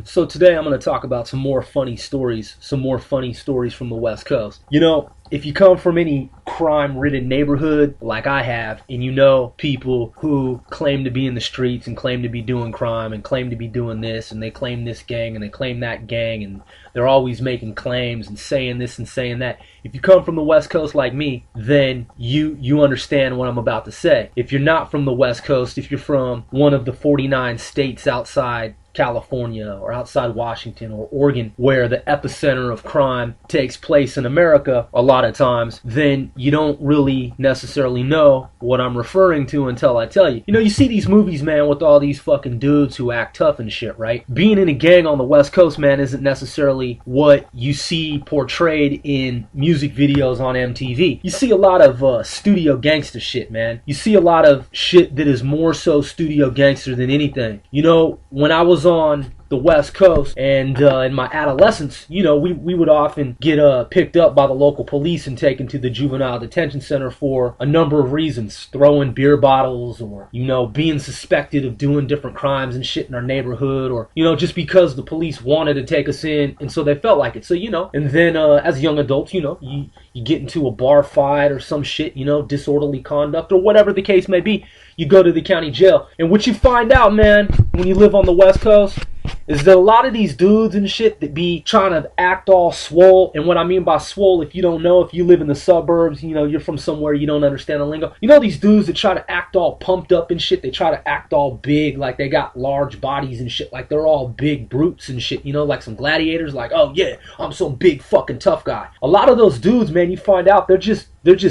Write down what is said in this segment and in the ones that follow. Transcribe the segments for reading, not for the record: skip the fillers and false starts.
So today I'm going to talk about some more funny stories from the West Coast. You know, if you come from any crime-ridden neighborhood like I have, and you know people who claim to be in the streets and claim to be doing crime and claim to be doing this, and they claim this gang and they claim that gang, and they're always making claims and saying this and saying that. If you come from the West Coast like me, then you understand what I'm about to say. If you're not from the West Coast, if you're from one of the 49 states outside California or outside Washington or Oregon, where the epicenter of crime takes place in America a lot of times, then you don't really necessarily know what I'm referring to until I tell you. You know, you see these movies, man, with all these fucking dudes who act tough and shit, right? Being in a gang on the West Coast, man, isn't necessarily what you see portrayed in music videos on MTV. You see a lot of studio gangster shit, man. You see a lot of shit that is more so studio gangster than anything. You know, when I was on the West Coast and in my adolescence, you know, we would often get picked up by the local police and taken to the juvenile detention center for a number of reasons. Throwing beer bottles, or, you know, being suspected of doing different crimes and shit in our neighborhood, or, you know, just because the police wanted to take us in and so they felt like it. So, you know, and then as young adults, you know, you get into a bar fight or some shit, you know, disorderly conduct or whatever the case may be, you go to the county jail. And what you find out, man, when you live on the West Coast, is that a lot of these dudes and shit that be trying to act all swole. And what I mean by swole, if you don't know, if you live in the suburbs, you know, you're from somewhere, you don't understand the lingo. You know, these dudes that try to act all pumped up and shit, they try to act all big, like they got large bodies and shit, like they're all big brutes and shit, you know, like some gladiators, like, oh yeah, I'm some big fucking tough guy. A lot of those dudes, man, you find out they're just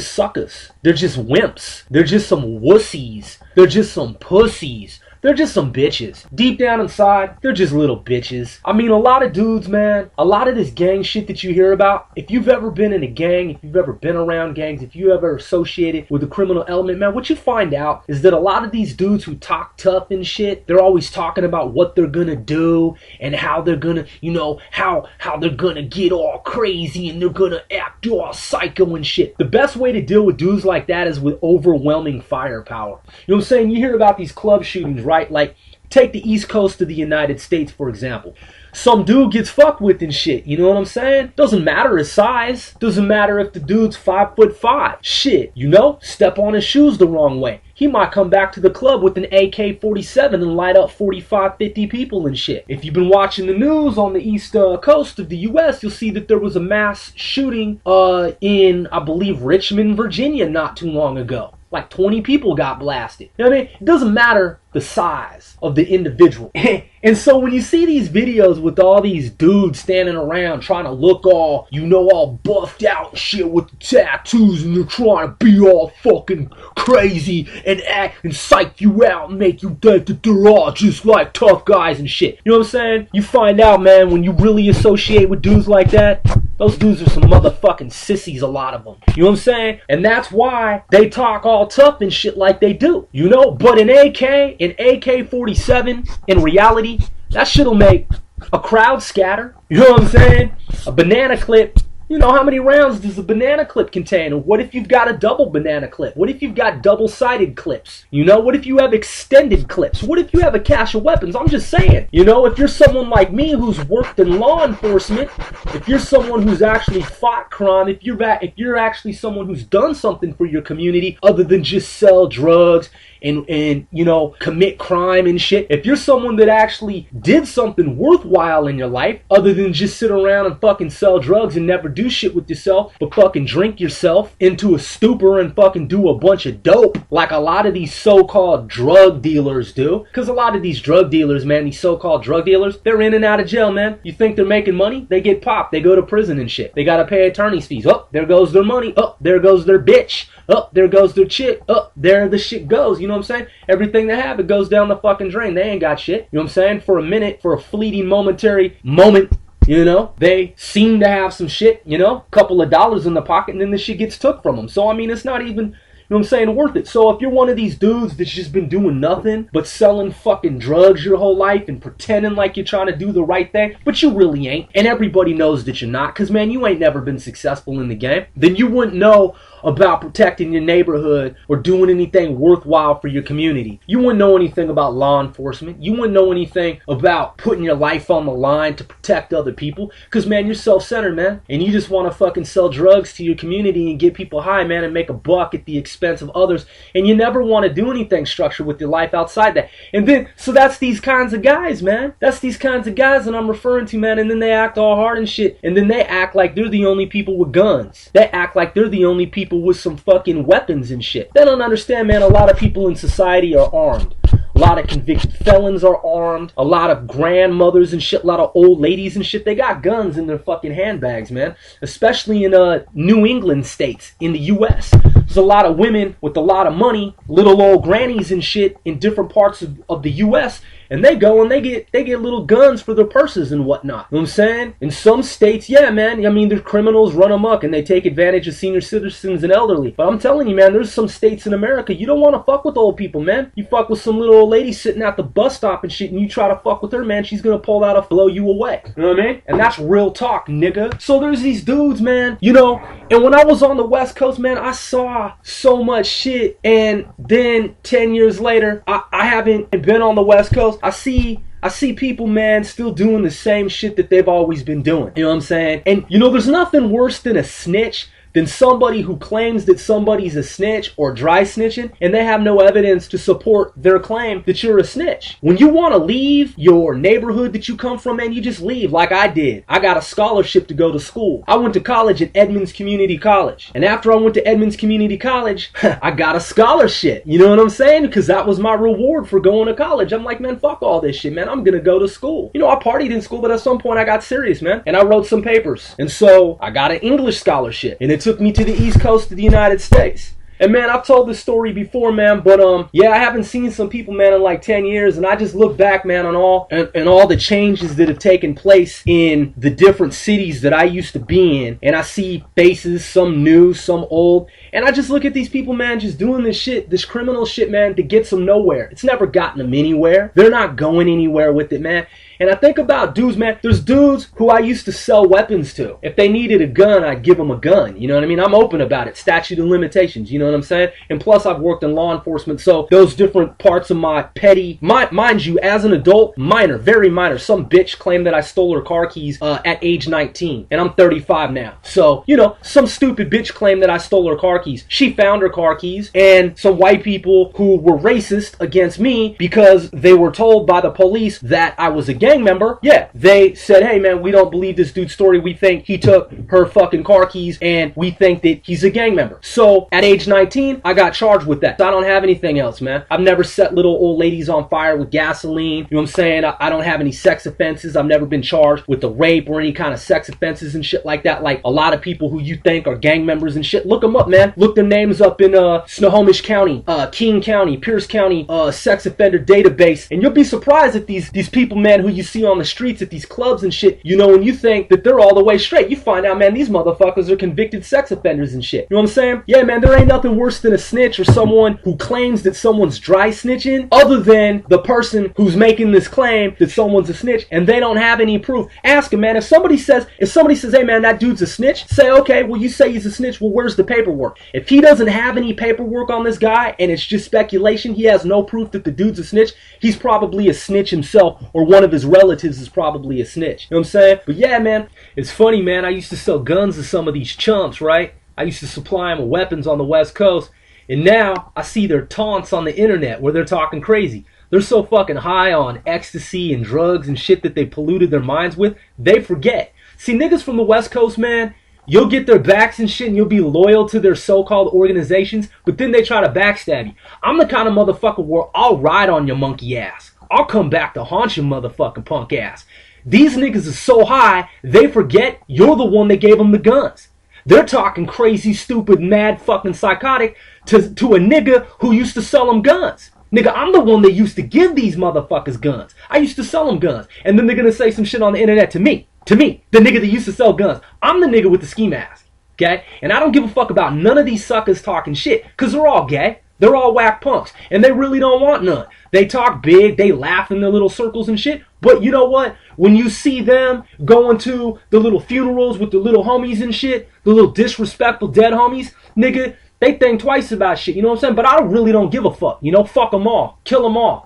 suckers. They're just wimps. They're just some wussies. They're just some pussies. They're just some bitches. Deep down inside, they're just little bitches. I mean, a lot of dudes, man, a lot of this gang shit that you hear about, if you've ever been in a gang, if you've ever been around gangs, if you ever associated with the criminal element, man, what you find out is that a lot of these dudes who talk tough and shit, they're always talking about what they're gonna do and how they're gonna, you know, how they're gonna get all crazy and they're gonna act all psycho and shit. The best way to deal with dudes like that is with overwhelming firepower. You know what I'm saying? You hear about these club shootings, right? Like, take the East Coast of the United States, for example. Some dude gets fucked with and shit, you know what I'm saying? Doesn't matter his size. Doesn't matter if the dude's 5'5". Shit, you know? Step on his shoes the wrong way. He might come back to the club with an AK-47 and light up 45, 50 people and shit. If you've been watching the news on the East Coast of the U.S., you'll see that there was a mass shooting in, I believe, Richmond, Virginia not too long ago. Like 20 people got blasted. You know what I mean? It doesn't matter the size of the individual. And so when you see these videos with all these dudes standing around trying to look all, you know, all buffed out and shit with the tattoos, and they're trying to be all fucking crazy and act and psych you out and make you think that they're all just like tough guys and shit. You know what I'm saying? You find out, man, when you really associate with dudes like that, those dudes are some motherfucking sissies, a lot of them. You know what I'm saying? And that's why they talk all tough and shit like they do. You know? But an AK-47, in reality, that shit'll make a crowd scatter. You know what I'm saying? A banana clip. You know, how many rounds does a banana clip contain? Or what if you've got a double banana clip? What if you've got double-sided clips? You know, what if you have extended clips? What if you have a cache of weapons? I'm just saying. You know, if you're someone like me who's worked in law enforcement, if you're someone who's actually fought crime, if you're actually someone who's done something for your community other than just sell drugs and you know, commit crime and shit, if you're someone that actually did something worthwhile in your life other than just sit around and fucking sell drugs and never do shit with yourself but fucking drink yourself into a stupor and fucking do a bunch of dope like a lot of these so-called drug dealers do, because a lot of these drug dealers, man, these so-called drug dealers, they're in and out of jail, man. You think they're making money? They get popped. They go to prison and shit. They gotta pay attorney's fees. Oh, there goes their money. Oh, there goes their bitch. Oh, there goes their chick. Oh, there the shit goes. You know what I'm saying? Everything they have, it goes down the fucking drain. They ain't got shit. You know what I'm saying? For a minute, for a fleeting momentary moment, you know, they seem to have some shit, you know, couple of dollars in the pocket, and then the shit gets took from them. So, I mean, it's not even, you know what I'm saying, worth it. So if you're one of these dudes that's just been doing nothing but selling fucking drugs your whole life and pretending like you're trying to do the right thing, but you really ain't, and everybody knows that you're not, because, man, you ain't never been successful in the game, then you wouldn't know about protecting your neighborhood or doing anything worthwhile for your community. You wouldn't know anything about law enforcement. You wouldn't know anything about putting your life on the line to protect other people. Because, man, you're self-centered, man. And you just want to fucking sell drugs to your community and get people high, man, and make a buck at the expense of others. And you never want to do anything structured with your life outside that. And then, so that's these kinds of guys, man. That's these kinds of guys that I'm referring to, man. And then they act all hard and shit. And then they act like they're the only people with guns. They act like they're the only people with some fucking weapons and shit. They don't understand, man. A lot of people in society are armed. A lot of convicted felons are armed. A lot of grandmothers and shit. A lot of old ladies and shit. They got guns in their fucking handbags, man. Especially in New England states in the U.S. There's a lot of women with a lot of money, little old grannies and shit in different parts of the U.S. And they go and they get little guns for their purses and whatnot. You know what I'm saying? In some states, yeah, man. I mean, there's criminals run amok and they take advantage of senior citizens and elderly. But I'm telling you, man, there's some states in America you don't want to fuck with old people, man. You fuck with some little old lady sitting at the bus stop and shit, and you try to fuck with her, man, she's gonna pull out and blow you away. You know what I mean? And that's real talk, nigga. So there's these dudes, man, you know, and when I was on the West Coast, man, I saw so much shit. And then 10 years later, I haven't been on the West Coast. I see people, man, still doing the same shit that they've always been doing. You know what I'm saying? And, you know, there's nothing worse than a snitch, than somebody who claims that somebody's a snitch or dry snitching and they have no evidence to support their claim that you're a snitch. When you want to leave your neighborhood that you come from, man, you just leave like I did. I got a scholarship to go to school. I went to college at Edmonds Community College. And after I went to Edmonds Community College, I got a scholarship. You know what I'm saying? Because that was my reward for going to college. I'm like, man, fuck all this shit, man. I'm going to go to school. You know, I partied in school, but at some point I got serious, man. And I wrote some papers. And so I got an English scholarship. And it took me to the East Coast of the United States. And man, I've told this story before, man, but yeah, I haven't seen some people, man, in like 10 years, and I just look back, man, on all the changes that have taken place in the different cities that I used to be in, and I see faces, some new, some old, and I just look at these people, man, just doing this shit, this criminal shit, man, that gets them nowhere. It's never gotten them anywhere. They're not going anywhere with it, man. And I think about dudes, man. There's dudes who I used to sell weapons to. If they needed a gun, I'd give them a gun. You know what I mean? I'm open about it. Statute of limitations. You know what I'm saying? And plus, I've worked in law enforcement. So those different parts of my petty, mind you, as an adult, minor, very minor. Some bitch claimed that I stole her car keys at age 19. And I'm 35 now. So, you know, some stupid bitch claimed that I stole her car keys. She found her car keys. And some white people who were racist against me because they were told by the police that I was a gang member, yeah, they said, hey man, we don't believe this dude's story. We think he took her fucking car keys and we think that he's a gang member. So at age 19, I got charged with that. I don't have anything else, man. I've never set little old ladies on fire with gasoline. You know what I'm saying? I don't have any sex offenses. I've never been charged with the rape or any kind of sex offenses and shit like that. Like a lot of people who you think are gang members and shit. Look them up, man. Look their names up in Snohomish County, King County, Pierce County sex offender database, and you'll be surprised at these people, man, who you see on the streets at these clubs and shit, you know, and you think that they're all the way straight. You find out, man, these motherfuckers are convicted sex offenders and shit. You know what I'm saying? Yeah, man, there ain't nothing worse than a snitch or someone who claims that someone's dry snitching, other than the person who's making this claim that someone's a snitch and they don't have any proof. Ask him, man, if somebody says, hey man, that dude's a snitch, say, okay, well, you say he's a snitch, well, where's the paperwork? If he doesn't have any paperwork on this guy and it's just speculation, he has no proof that the dude's a snitch, he's probably a snitch himself, or one of his relatives is probably a snitch. You know what I'm saying? But yeah, man, it's funny, man. I used to sell guns to some of these chumps, right? I used to supply them with weapons on the West Coast. And now I see their taunts on the internet where they're talking crazy. They're so fucking high on ecstasy and drugs and shit that they polluted their minds with, they forget. See, niggas from the West Coast, man, you'll get their backs and shit and you'll be loyal to their so-called organizations, but then they try to backstab you. I'm the kind of motherfucker where I'll ride on your monkey ass. I'll come back to haunt your motherfucking punk ass. These niggas are so high, they forget you're the one that gave them the guns. They're talking crazy, stupid, mad, fucking psychotic to a nigga who used to sell them guns. Nigga, I'm the one that used to give these motherfuckers guns. I used to sell them guns. And then they're gonna say some shit on the internet to me, the nigga that used to sell guns. I'm the nigga with the ski mask, okay? And I don't give a fuck about none of these suckers talking shit, because they're all gay. They're all whack punks, and they really don't want none. They talk big, they laugh in their little circles and shit, but you know what? When you see them going to the little funerals with the little homies and shit, the little disrespectful dead homies, nigga, they think twice about shit, you know what I'm saying? But I really don't give a fuck, you know? Fuck them all. Kill them all.